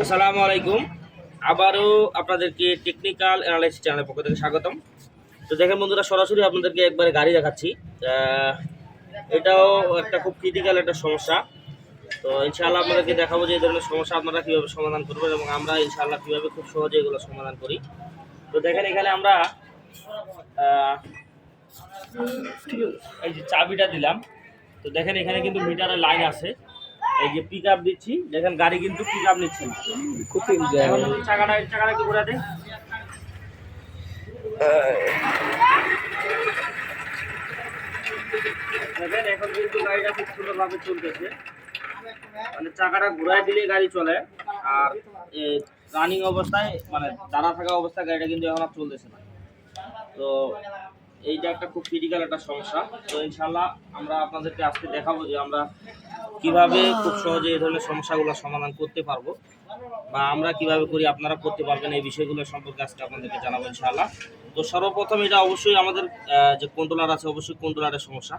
আসসালামু আলাইকুম। আবারও আপনাদেরকে টেকনিক্যাল অ্যানালাইসিস চ্যানেলের পক্ষ থেকে স্বাগতম। তো দেখেন বন্ধুরা, সরাসরি আপনাদেরকে একবারে গাড়ি দেখাচ্ছি। এটাও একটা খুব ক্রিটিক্যাল একটা সমস্যা। তো ইনশাআল্লাহ আপনাদেরকে দেখাবো যে এই ধরনের সমস্যা আপনারা কীভাবে সমাধান করবেন এবং আমরা ইনশাআল্লাহ কীভাবে খুব সহজে এগুলো সমাধান করি। তো দেখেন এখানে আমরা এই যে চাবিটা দিলাম। তো দেখেন এখানে কিন্তু মিটারের লাইন আছে। এই যে পিক আপ দিচ্ছি, দেখেন গাড়ি কিন্তু পিক আপ নিচ্ছে। এখন চাকাটা একটু ঘুরে দেয়। দেখেন এখন কিন্তু গাড়িটা খুব সুন্দরভাবে চলতেছে, মানে চাকাটা ঘুরাই দিলে গাড়ি চলে। আর রানিং অবস্থায় মানে দাঁড়া থাকা অবস্থায় গাড়িটা কিন্তু এখন আর চলতেছে না। তো এইটা একটা খুব ক্রিটিক্যাল একটা সমস্যা। তো ইনশাল্লাহ আমরা আপনাদেরকে আজকে দেখাবো যে আমরা কিভাবে খুব সহজে এই ধরনের সমস্যাগুলো সমাধান করতে পারবো, বা আমরা কিভাবে করি আপনারা করতে পারবেন, এই বিষয়গুলো সম্পর্কে আজকে আপনাদেরকে জানাবো ইনশাআল্লাহ। তো সর্বপ্রথম এটা অবশ্যই আমাদের যে কন্ট্রোলার আছে, অবশ্যই কন্ট্রোলারের সমস্যা।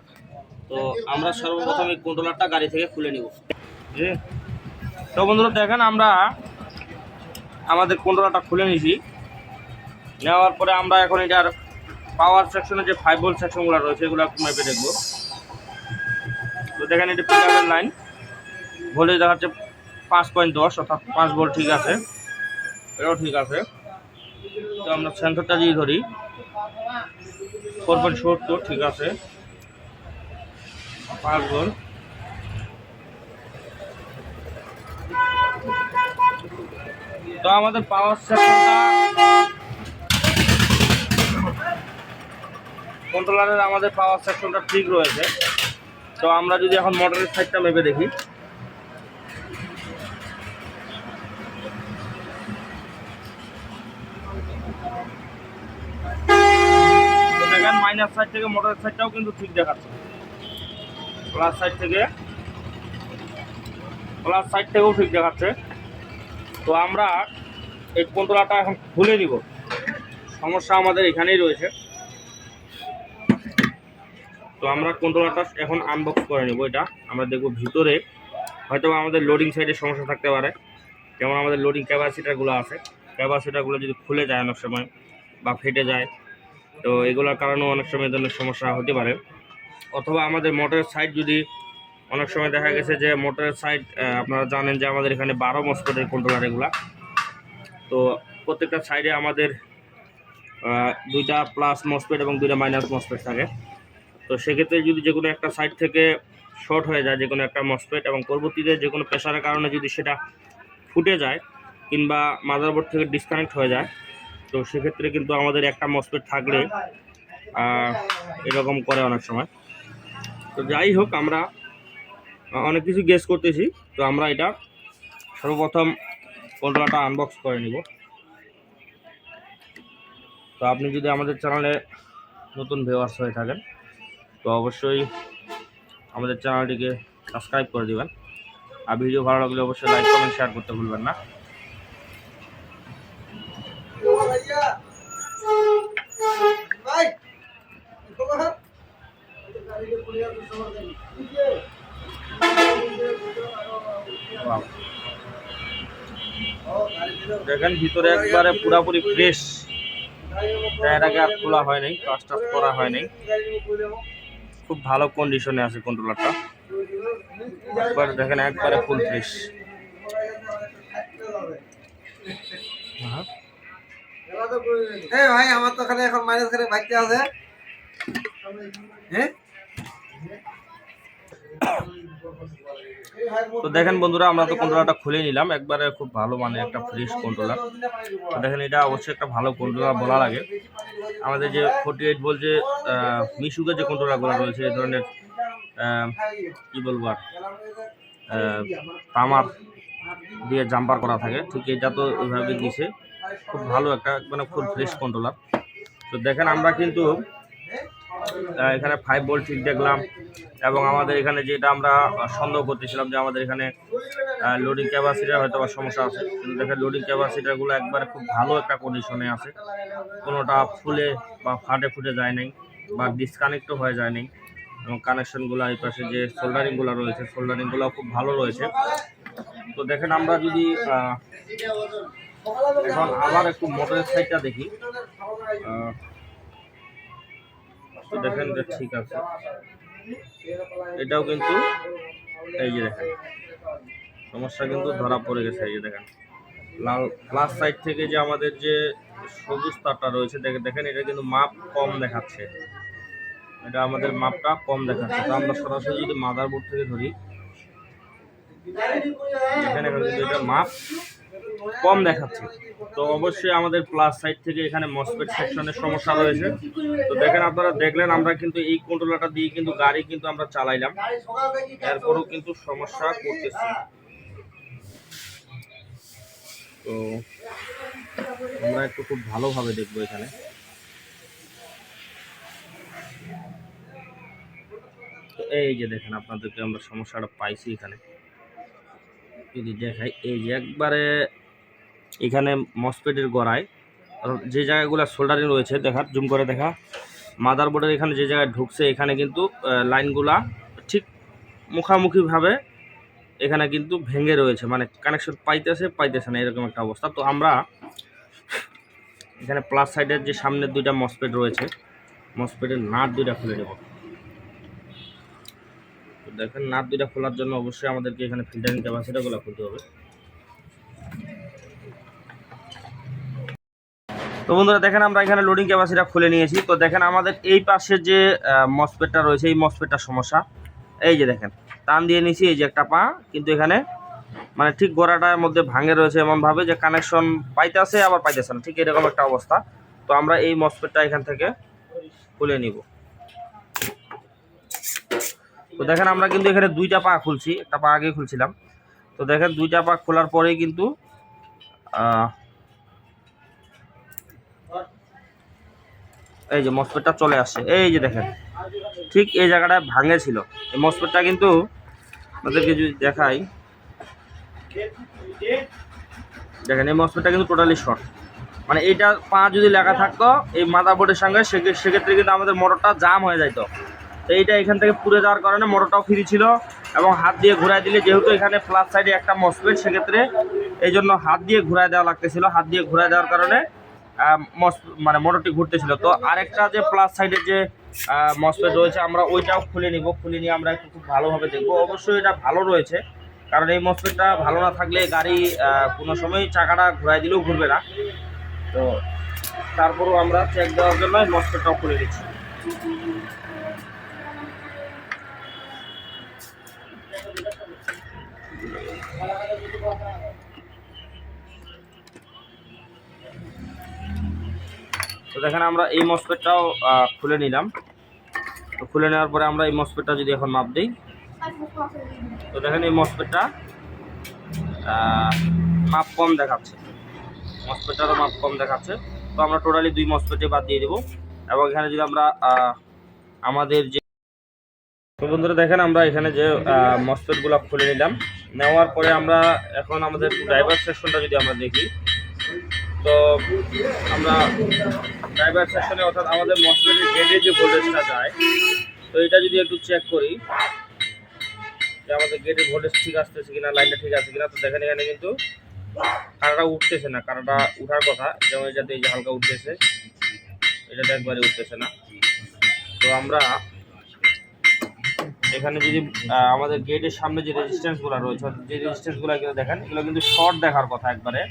তো আমরা সর্বপ্রথম এই কন্ট্রোলারটা গাড়ি থেকে খুলে নিব। তো বন্ধুরা দেখেন আমরা আমাদের কন্ট্রোলারটা খুলে নিয়েছি। নেওয়ার পরে আমরা এখন এটার পাওয়ার সেকশনে যে 5 ভোল্ট সেকশনগুলো রয়েছে এগুলো একটু মেপে দেখবো। তো দেখেন এটা পিক আপের লাইন, ভোল্টেজ দেখাচ্ছে 5.10 অর্থাৎ 5 ভোল্ট, ঠিক আছে, এটাও ঠিক আছে। তো আমরা সেন্সরটা দিয়ে ধরি 4.70, ঠিক আছে, 5 ভোল্ট। তো আমাদের পাওয়ার সেকশনটা কন্ট্রোলারের আমাদের পাওয়ার সেকশনটা ঠিক রয়েছে। তো আমরা যদি এখন মোটরের সাইডটা মেপে দেখি, তো দেখেন মাইনাস সাইড থেকে মোটরের সাইডটাও কিন্তু ঠিক দেখাচ্ছে, প্লাস সাইড থেকেও ঠিক দেখাচ্ছে। তো আমরা এই কন্ট্রোলারটা এখন খুলে নিব। সমস্যা আমাদের এখানেই রয়েছে। তো আমরা কন্ট্রোলারটা এখন আনবক্স করে নিব। এটা আমরা দেখব ভিতরে হয়তো আমাদের লোডিং সাইডে সমস্যা থাকতে পারে, যেমন আমাদের লোডিং ক্যাপাসিটারগুলো আছে, ক্যাপাসিটারগুলো যদি খুলে যায় অনেক সময় বা ফেটে যায়, তো এগুলোর কারণেও অনেক সময় ধরনের সমস্যা হতে পারে। অথবা আমাদের মোটরের সাইড যদি অনেক সময় দেখা গেছে যে মোটরের সাইড, আপনারা জানেন যে আমাদের এখানে 12 মসফেটের কন্ট্রোলার এগুলা। তো প্রত্যেকটা সাইডে আমাদের 2টা প্লাস মসফেট এবং 2টা মাইনাস মসফেট থাকে। তো সেক্ষেত্রে যদি যে কোনো একটা সাইড থেকে শর্ট হয়ে যায় যে কোনো একটা মসফেট, এবং পরবর্তীতে যে কোনো প্রেশারের কারণে যদি সেটা ফুটে যায় কিংবা মাদারবোর্ড থেকে ডিসকানেক্ট হয়ে যায়, তো সেক্ষেত্রে কিন্তু আমাদের একটা মসফেট থাকলে এরকম করে অনেক সময়। তো যাই হোক, আমরা অনেক কিছু গেস করতেছি। তো আমরা এটা সর্বপ্রথম কন্ট্রোলারটা আনবক্স করে নিব। তো আপনি যদি আমাদের চ্যানেলে নতুন ভিউয়ার্স হয়ে থাকেন তো অবশ্যই আমাদের চ্যানেলটিকে সাবস্ক্রাইব করে দিবেন, আর ভিডিও ভালো লাগলে অবশ্যই লাইক কমেন্ট শেয়ার করতে ভুলবেন না। দেখেন ভিতরে একবারে পুরাপুরি ফ্রেশ, এর আগে আর খোলা হয় নাই, কাজ টাজ করা হয় নাই, খুব ভালো কন্ডিশনে আছে কন্ট্রোলারটা। একবার দেখেন একবারে ফুল ফ্রেশ। ভাই আমার তো খালি এখন মাইনাস করে ভাইতে আছে। তো দেখেন বন্ধুরা, আমরা তো কন্ট্রোলারটা খুলে নিলাম, একবারে খুব ভালো মানে একটা ফ্রেশ কন্ট্রোলার। দেখেন এটা অবশ্যই একটা ভালো কন্ট্রোলার বলা লাগে। আমাদের যে 48 ভোল্ট যে মিশুকের যে কন্ট্রোলারগুলো রয়েছে, এই ধরনের কি বলবো আর তামার দিয়ে জাম্পার করা থাকে, ঠিক এটা তো ওইভাবে দিয়েছে। খুব ভালো একটা মানে ফুল ফ্রেশ কন্ট্রোলার। তো দেখেন আমরা কিন্তু এখানে 5 ভোল্ট ঠিক দেখলাম, এবং আমাদের এখানে যেটা আমরা সন্দেহ করতেছিলাম যে আমাদের এখানে লোডিং ক্যাপাসিটার হয়তো বা সমস্যা আছে, কিন্তু দেখেন লোডিং ক্যাপাসিটারগুলো একবারে খুব ভালো একটা কন্ডিশনে আছে, কোনোটা ফুলে বা ফুটে যায় নাই বা ডিসকানেক্টও হয়ে যায় নাই। এবং কানেকশনগুলো এই পাশে যে সোল্ডারিংগুলো রয়েছে, সোল্ডারিংগুলো খুব ভালো রয়েছে। তো দেখেন আমরা যদি এখন আবার একটু মোটরের সাইডটা দেখি, তো দেখেন যে ঠিক আছে, এটাও কিন্তু এই যে দেখেন সমস্যা কিন্তু ধরা পড়ে গেছে। এই যে দেখেন লাল প্লাস সাইড থেকে যে আমাদের যে সবুজ তারটা রয়েছে দেখেন এটা কিন্তু মাপ কম দেখাচ্ছে, এটা আমাদের মাপটা কম দেখাচ্ছে। তো আমরা সরাসরি যদি মাদারবোর্ড থেকে ধরি এখানে কিন্তু এটা মাপ কম দেখাচ্ছে। তো অবশ্যই আমাদের প্লাস সাইড থেকে এখানে মসফেট সেকশনের সমস্যা রয়েছে। তো দেখেন আপনারা দেখলেন আমরা কিন্তু এই কন্ট্রোলারটা দিয়ে কিন্তু গাড়ি কিন্তু আমরা চালাইলাম, এরপরও কিন্তু সমস্যা করতেছি। তো আমরা একটু খুব ভালোভাবে দেখবো এখানে। তো এই যে দেখেন আপনাদেরকে আমরা সমস্যাটা পাইছি এখানে যদি দেখাই, এই যে একবারে এখানে মসফেটের গোড়ায় যে জায়গাগুলো সোল্ডারিং রয়েছে দেখার জুম করে দেখা, মাদারবোর্ডের এখানে যে জায়গায় ঢুকছে এখানে কিন্তু লাইনগুলা ঠিক মুখামুখিভাবে এখানে কিন্তু ভেঙে রয়েছে, মানে কানেকশন পাইতেছে না এরকম একটা অবস্থা। তো আমরা এখানে প্লাস সাইডের যে সামনের দুইটা মসফেট রয়েছে মসফেটের নাট দুইটা খুলে নেব। তো দেখেন নাট দুইটা খোলার জন্য অবশ্যই আমাদেরকে এখানে ফিল্টারিং ক্যাপাসিটারগুলো খুলতে হবে। তো বন্ধুরা দেখেন আমরা এখানে লোডিং ক্যাপাসিটার খুলে নিয়েছি। তো দেখেন আমাদের এই পাশে যে মসফেটটা রয়েছে এই মসফেটটার সমস্যা, এই যে দেখেন টান দিয়ে নিয়েছি, এই যে একটা পা কিন্তু এখানে মানে ঠিক গোড়াটার মধ্যে ভাঙে রয়েছে এমনভাবে যে কানেকশন পাইতেছে আবার পাইতেছে না, ঠিক এরকম একটা অবস্থা। তো আমরা এই মসফেটটা এখান থেকে খুলে নিব। তো দেখেন আমরা কিন্তু এখানে দুইটা পা খুলছি, একটা পা আগে খুলছিলাম। তো দেখেন দুইটা পা খোলার পরেই কিন্তু এই যে মসফেটটা চলে আসছে, এই যে দেখেন ঠিক এই জায়গাটায় ভাঙে ছিল। এই মসফেটটা কিন্তু আপনাদেরকে যদি দেখাই, দেখেন এই মসফেটটা কিন্তু টোটালি শর্ট, মানে এইটা পা যদি লেখা থাকতো এই মাদারবোর্ডের সঙ্গে সেক্ষেত্রে কিন্তু আমাদের মোটরটা জাম হয়ে যাইতো। তো এইটা এখান থেকে পুড়ে যাওয়ার কারণে মোটরটাও ফ্রি ছিল এবং হাত দিয়ে ঘুরাই দিলে যেহেতু এখানে প্লাস সাইডে একটা মসফেট সেক্ষেত্রে এই জন্য হাত দিয়ে ঘুরাই দেওয়া লাগতেছিল। হাত দিয়ে ঘুরাই দেওয়ার কারণে মানে মোটরটি ঘুরতেছিল। তো আরেকটা যে প্লাস সাইডের যে মসফেট রয়েছে আমরা ওইটাও খুলে নিব, খুলে নিয়ে আমরা একটু খুব ভালোভাবে দেখবো। অবশ্যই এটা ভালো রয়েছে, কারণ এই মসফেটটা ভালো না থাকলে গাড়ি কোনো সময় চাকাটা ঘুরাই দিলেও ঘুরবে না। তো তারপরেও আমরা চেক দেওয়ার জন্য মসফেটটাও খুলে দিচ্ছি। তো দেখেন আমরা এই মসফেটটাও খুলে নিলাম। তো খুলে নেওয়ার পরে আমরা এই মসফেটটা যদি এখন মাপ দিই, তো দেখেন এই মসফেটটা মাপ কম দেখাচ্ছে, মসফেটটারও মাপ কম দেখাচ্ছে। তো আমরা টোটালি দুই মসফেটে বাদ দিয়ে দেবো। এবং এখানে যদি আমরা আমাদের যে বন্ধুরা দেখেন আমরা এখানে যে মসফেটগুলো খুলে নিলাম, নেওয়ার পরে আমরা এখন আমাদের ড্রাইভার সেকশনটা যদি আমরা দেখি, তো আমরা ড্রাইভার সেকশনে অর্থাৎ আমাদের মসফেটের গেটে যে ভোল্টেজটা যায়, তো এটা যদি একটু চেক করি যে আমাদের গেটের ভোল্টেজ ঠিক আসতেছে কিনা, লাইনটা ঠিক আছে কিনা। তো দেখেন এখানে কিন্তু কারাটা উঠতেছে না, কারাটা উঠার কথা, যেমন এটাতে এই যে হালকা উঠতেছে, এটাতে একবারে উঠতেছে না। তো আমরা এখানে যদি আমাদের গেটের সামনে যে রেজিস্ট্যান্সগুলো রয়েছে, যে রেজিস্ট্যান্সগুলো কিন্তু দেখেন এগুলো কিন্তু শর্ট দেখার কথা একবারে।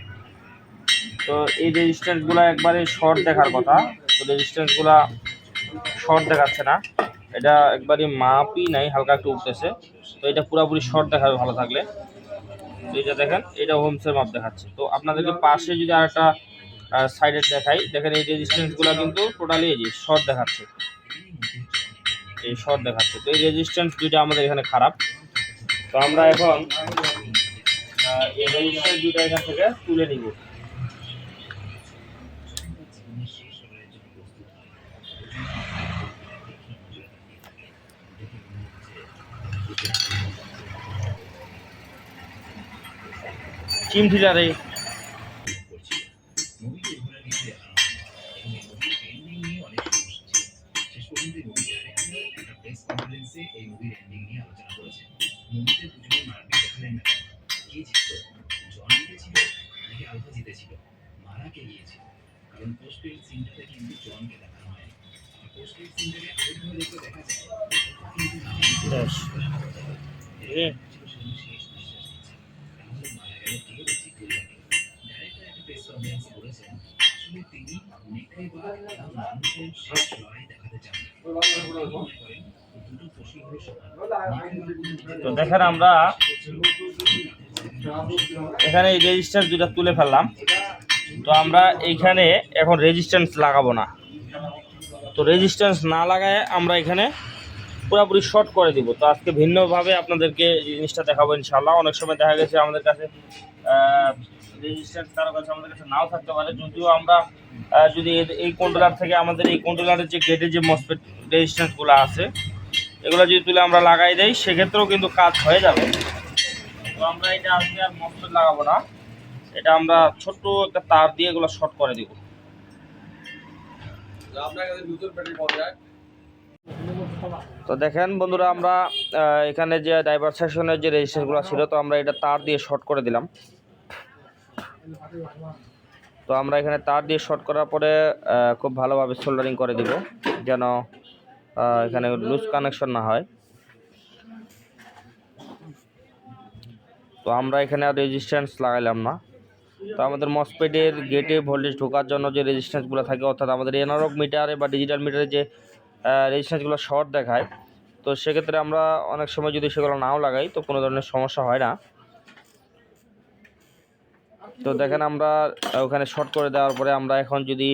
তো এই রেজিস্ট্যান্সগুলো একবারে শর্ট দেখার কথা, তো রেজিস্ট্যান্সগুলো শর্ট দেখাচ্ছে না, এটা একবারে মাপই নাই, হালকা একটু উঠতেছে। তো এটা পুরোপুরি শর্ট দেখাবে ভালো থাকলে। তো এটা দেখেন এটা হোমসের মাপ দেখাচ্ছে। তো আপনাদেরকে পাশে যদি আর একটা সাইডে দেখাই, দেখেন এই রেজিস্ট্যান্সগুলো কিন্তু টোটালি এই যে শর্ট দেখাচ্ছে, এই শর্ট দেখাচ্ছে। তো এই রেজিস্ট্যান্স দুইটা আমাদের এখানে খারাপ। তো আমরা এখন এই রেজিস্ট্যান্স দুইটা এখান থেকে তুলে নিব। চিমঠিলারে তো দেখেন আমরা এখানে এই রেজিস্ট্যান্স দুটো তুলে ফেললাম। তো আমরা এইখানে এখন রেজিস্ট্যান্স লাগাবো না। তো রেজিস্ট্যান্স না লাগায় আমরা এখানে পুরোপুরি শর্ট করে দিব। তো আজকে ভিন্নভাবে আপনাদেরকে জিনিসটা দেখাবো ইনশাআল্লাহ। অনেক সময় দেখা গেছে আমাদের কাছে রেজিস্ট্যান্স কারো কাছে আমাদের কাছে নাও থাকতে পারে, যদিও আমরা যদি এই কন্ট্রোলার থেকে আমাদের এই কন্ট্রোলারের যে গেটে যে মসফেট রেজিস্ট্যান্সগুলো আছে এগুলো যদি তুলে আমরা লাগাই দেই সেক্ষেত্রেও কিন্তু কাজ হয়ে যাবে। তো আমরা এটা আজকে আর মসফেট লাগাবো না, এটা আমরা ছোট্ট একটা তার দিয়ে এগুলো শর্ট করে দিব। তো দেখেন বন্ধুরা, আমরা এখানে যে ডাইভারসেশনের যে রেজিস্ট্যান্সগুলো ছিল তো আমরা এটা তার দিয়ে শর্ট করে দিলাম। তো আমরা এখানে তার দিয়ে শর্ট করার পরে খুব ভালোভাবে সোল্ডারিং করে দিব যেন এখানে লুজ কানেকশন না হয়। তো আমরা এখানে আর রেজিস্ট্যান্স লাগাইলাম না। তো আমাদের মসফেটের গেটে ভোল্টেজ ঢোকার জন্য যে রেজিস্ট্যান্সগুলো থাকে, অর্থাৎ আমাদের এনালগ মিটারে বা ডিজিটাল মিটারে যে রেজিস্ট্যান্সগুলো শর্ট দেখায়, তো সেক্ষেত্রে আমরা অনেক সময় যদি সেগুলো নাও লাগাই তো কোনো ধরনের সমস্যা হয় না। তো দেখেন আমরা ওখানে শর্ট করে দেওয়ার পরে আমরা এখন যদি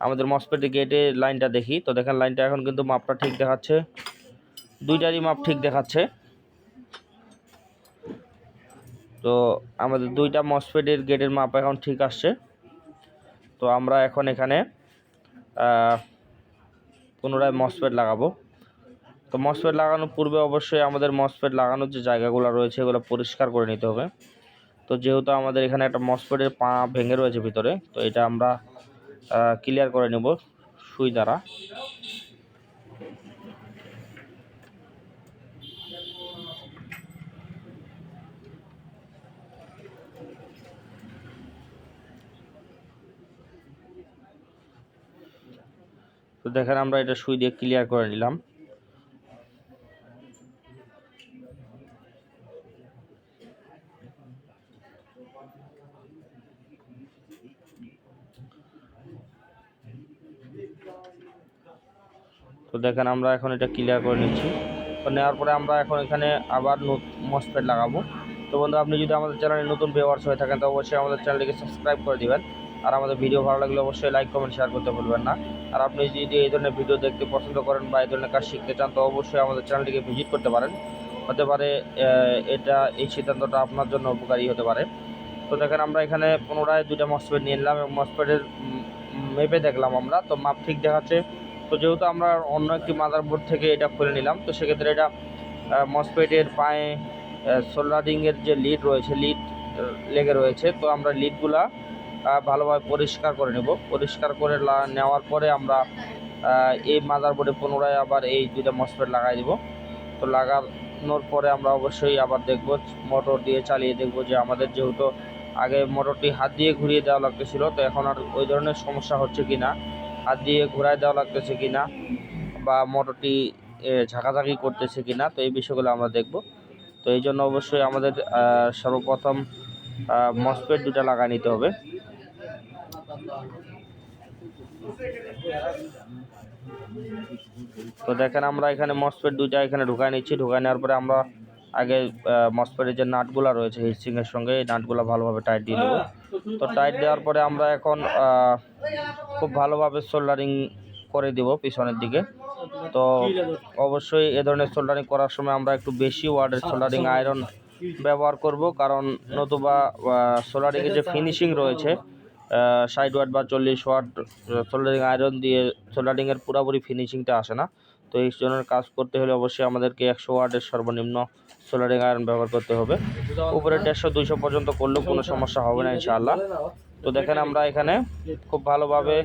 আমাদের মসফেটের গেটে লাইনটা দেখি, তো দেখেন লাইনটা এখন কিন্তু মাপটা ঠিক দেখাচ্ছে, দুইটারই মাপ ঠিক দেখাচ্ছে। তো আমাদের দুইটা মসফেটের গেটের মাপ এখন ঠিক আসছে। তো আমরা এখন এখানে পুনরায় মসফেট লাগাবো। তো মসফেট লাগানোর পূর্বে অবশ্যই আমাদের মসফেট লাগানোর যে জায়গাগুলো রয়েছে এগুলো পরিষ্কার করে নিতে হবে। তো যেহেতু আমাদের এখানে একটা মসফেটের পা ভেঙে রয়েছে ভিতরে, তো এটা আমরা ক্লিয়ার করে নেব সুই দ্বারা। তো দেখেন আমরা এটা সুই দিয়ে ক্লিয়ার করে নিলাম। তো দেখেন আমরা এখন এটা ক্লিয়ার করে নিচ্ছি। তো নেওয়ার পরে আমরা এখন এখানে আবার মসফেট লাগাবো। তো বন্ধু, আপনি যদি আমাদের চ্যানেলে নতুন ভিউয়ার্স হয়ে থাকেন তো অবশ্যই আমাদের চ্যানেলটিকে সাবস্ক্রাইব করে দিবেন। আর আমাদের ভিডিও ভালো লাগলে অবশ্যই লাইক কমেন্ট শেয়ার করতে ভুলবেন না। আর আপনি যদি এই ধরনের ভিডিও দেখতে পছন্দ করেন বা এই ধরনের কাজ শিখতে চান তো অবশ্যই আমাদের চ্যানেলটিকে ভিজিট করতে পারেন। হতে পারে এই সিদ্ধান্তটা আপনার জন্য উপকারী হতে পারে। তো দেখেন আমরা এখানে পুনরায় দুইটা মসফেট নিয়ে নিলাম এবং মসফেটের মেপে দেখলাম আমরা, তো মাপ ঠিক দেখাচ্ছে। তো যেহেতু আমরা অন্য একটি মাদারবোর্ড থেকে এটা খুলে নিলাম, তো সেক্ষেত্রে এটা মসফেটের পায়ে সোল্ডারিংয়ের যে লিড রয়েছে, লিড লেগে রয়েছে। তো আমরা লিডগুলা ভালোভাবে পরিষ্কার করে নেব। পরিষ্কার করে নেওয়ার পরে আমরা এই মাদারবোর্ডে পুনরায় আবার এই দুইটা মসফেট লাগাই দেব। তো লাগানোর পরে আমরা অবশ্যই আবার দেখব, মোটর দিয়ে চালিয়ে দেখব যে আমাদের যেহেতু আগে মোটরটি হাত দিয়ে ঘুরিয়ে দেওয়া লাগতেছিল, তো এখন আর ওই ধরনের সমস্যা হচ্ছে কি না, হাত দিয়ে ঘোরায় দেওয়া লাগতেছে কি না, বা মোটরটি ঝাঁকাঝাঁকি করতেছে কি না, তো এই বিষয়গুলো আমরা দেখব। তো এই জন্য অবশ্যই আমাদের সর্বপ্রথম মসফেট দুটা লাগাই নিতে হবে। তো দেখেন আমরা এখানে মসফেট দুইটা এখানে ঢুকাই নিচ্ছি। ঢুকাই নেওয়ার পরে আমরা আগে মসফেটের যে নাটগুলো রয়েছে হিটসিংয়ের সঙ্গে এই নাটগুলো ভালোভাবে টাইট দিয়ে দেবো। তো টাইট দেওয়ার পরে আমরা এখন খুব ভালোভাবে সোল্ডারিং করে দিব পিছনের দিকে। তো অবশ্যই এ ধরনের সোল্ডারিং করার সময় আমরা একটু বেশি ওয়াটের সোল্ডারিং আয়রন ব্যবহার করব, কারণ নতুবা সোল্ডারিংয়ের যে ফিনিশিং রয়েছে 60 ওয়াট বা 40 ওয়াট সোল্ডারিং আয়রন দিয়ে সোল্ডারিংয়ের পুরোপুরি ফিনিশিংটা আসে না। তো এই ধরনের কাজ করতে হলে অবশ্যই আমাদেরকে 100 ওয়াটের সর্বনিম্ন সোল্ডারিং আয়রন ব্যবহার করতে হবে। উপরে 150-200 পর্যন্ত করলেও কোনো সমস্যা হবে না ইনশাআল্লাহ। তো দেখেন আমরা এখানে খুব ভালোভাবে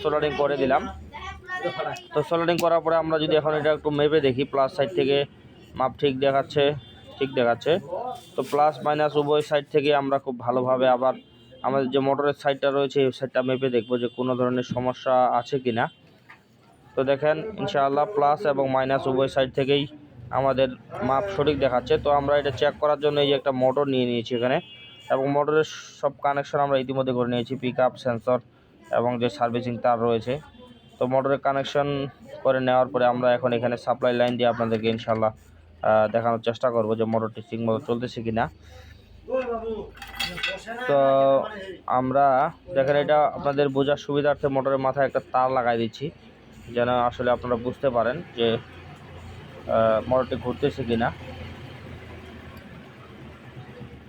সোল্ডারিং করে দিলাম। তো সোল্ডারিং করার পরে আমরা যদি এখন এটা একটু মেপে দেখি, প্লাস সাইড থেকে মাপ ঠিক দেখাচ্ছে। তো প্লাস মাইনাস উভয় সাইড থেকে আমরা খুব ভালোভাবে আবার আমাদের যে মোটরের সাইডটা রয়েছে এই সাইডটা মেপে দেখবো যে কোনো ধরনের সমস্যা আছে কি না। তো দেখেন ইনশাআল্লাহ প্লাস এবং মাইনাস উভয় সাইড থেকেই আমাদের মাপ সঠিক দেখাচ্ছে। তো আমরা এটা চেক করার জন্য এই যে একটা মোটর নিয়ে নিয়েছি এখানে, এবং মোটরের সব কানেকশন আমরা ইতিমধ্যে করে নিয়েছি, পিক আপ, সেন্সর এবং যে সার্ভিসিং তার রয়েছে। তো মোটরের কানেকশন করে নেওয়ার পরে আমরা এখন এখানে সাপ্লাই লাইন দিয়ে আপনাদেরকে ইনশাল্লাহ দেখানোর চেষ্টা করব যে মোটরটি ঠিকমতো চলতেছে কিনা। তো আমরা দেখেন, এটা আপনাদের বোঝার সুবিধার্থে মোটরের মাথায় একটা তার লাগাই দিচ্ছি, যেন আসলে আপনারা বুঝতে পারেন যে মোটরটি ঘুরতেছে কিনা।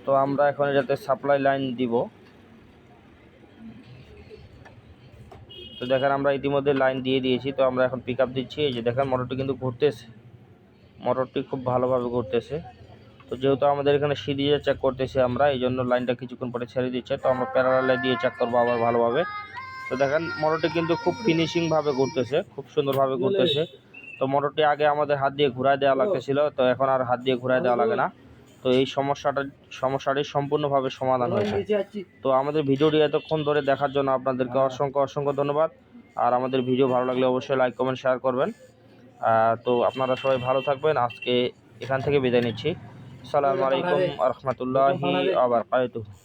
তো আমরা এখন এটাতে সাপ্লাই লাইন দিব। তো দেখেন আমরা ইতিমধ্যে লাইন দিয়ে দিয়েছি। তো আমরা এখন পিক আপ দিচ্ছি। এই যে দেখেন মোটরটি কিন্তু ঘুরতেছে, মোটরটি খুব ভালোভাবে ঘুরতেছে। তো যেহেতু আমাদের এখানে সিরিজে চেক করতেছি আমরা, এই জন্য লাইনটা কিছুক্ষণ পরে ছেড়ে দিচ্ছে। তো আমরা প্যারালালে দিয়ে চেক করবো আবার ভালোভাবে। তো দেখেন মোটরটি কিন্তু খুব ফিনিশিংভাবে ঘুরতেছে, খুব সুন্দরভাবে ঘুরতেছে। তো মোটরটি আগে আমাদের হাত দিয়ে ঘুরায় দেওয়া লাগতেছিল, তো এখন আর হাত দিয়ে ঘুরায় দেওয়া লাগে না। তো এই সমস্যাটি সম্পূর্ণভাবে সমাধান হয়েছে। তো আমাদের ভিডিওটি এতক্ষণ ধরে দেখার জন্য আপনাদেরকে অসংখ্য ধন্যবাদ। আর আমাদের ভিডিও ভালো লাগলে অবশ্যই লাইক, কমেন্ট, শেয়ার করবেন। তো আপনারা সবাই ভালো থাকবেন। আজকে এখান থেকে বিদায় নিচ্ছি। আসসালামু আলাইকুম ওয়া রাহমাতুল্লাহি ওয়া বারাকাতুহু।